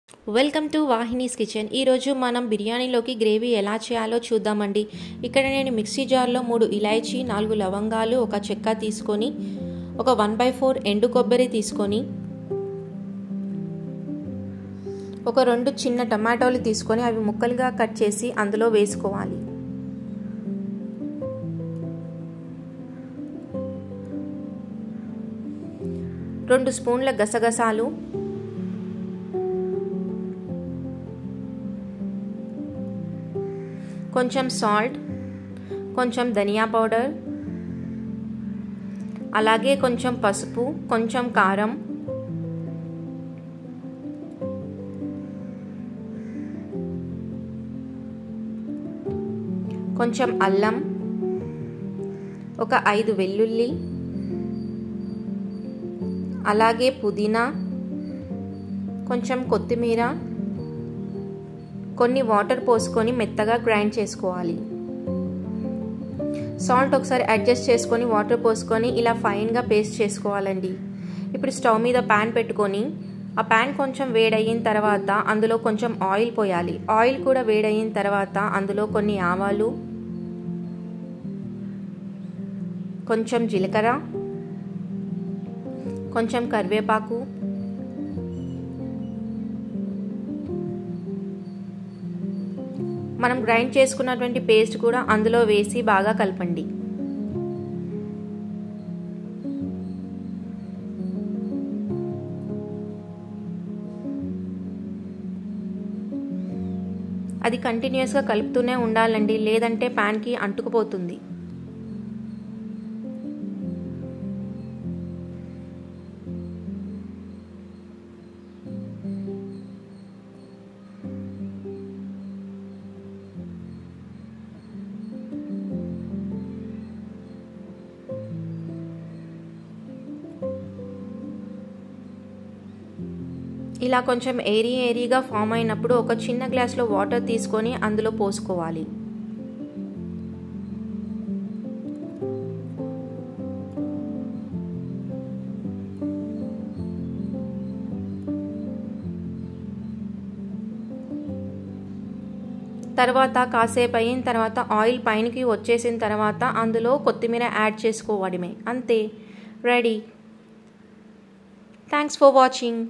Welcome to వాహినీస్ kitchen. ఈరోజు మనం బిర్యానీలోకి గ్రేవీ ఎలా చేయాలో చూద్దామండి. ఇక్కడ నేను మిక్సీ జార్లో 3 ఇలాచీ, 4 లవంగాలు, ఒక చెక్క తీసుకొని, ఒక 1/4 ఎండు కొబ్బరి తీసుకొని, ఒక 2 చిన్న టమాటోలు తీసుకొని అవి ముక్కలుగా కట్ చేసి అందులో వేసుకోవాలి. రెండు స్పూన్ల గసగసాలు, కొంచెం సాల్ట్, కొంచెం ధనియా పౌడర్, అలాగే కొంచెం పసుపు, కొంచెం కారం, కొంచెం అల్లం, ఒక 5 వెల్లుల్లి, అలాగే పుదీనా, కొంచెం కొత్తిమీర, కొన్ని వాటర్ పోసుకొని మెత్తగా గ్రైండ్ చేసుకోవాలి. సాల్ట్ ఒకసారి అడ్జస్ట్ చేసుకొని వాటర్ పోసుకొని ఇలా ఫైన్గా పేస్ట్ చేసుకోవాలండి. ఇప్పుడు స్టవ్ మీద ప్యాన్ పెట్టుకొని ఆ ప్యాన్ కొంచెం వేడయిన తర్వాత అందులో కొంచెం ఆయిల్ పోయాలి. ఆయిల్ కూడా వేడయిన తర్వాత అందులో కొన్ని ఆవాలు, కొంచెం జీలకర్ర, కొంచెం కరివేపాకు, మనం గ్రైండ్ చేసుకున్నటువంటి పేస్ట్ కూడా అందులో వేసి బాగా కలపండి. అది కంటిన్యూస్గా కలుపుతూనే ఉండాలండి, లేదంటే ప్యాన్కి అంటుకుపోతుంది. ఇలా కొంచెం ఏరీగా ఫామ్ అయినప్పుడు ఒక చిన్న గ్లాస్లో వాటర్ తీసుకొని అందులో పోసుకోవాలి. తర్వాత కాసేపు అయిన తర్వాత ఆయిల్ పైనకి వచ్చేసిన తర్వాత అందులో కొత్తిమీర యాడ్ చేసుకోవడమే, అంతే, రెడీ. Thanks for watching.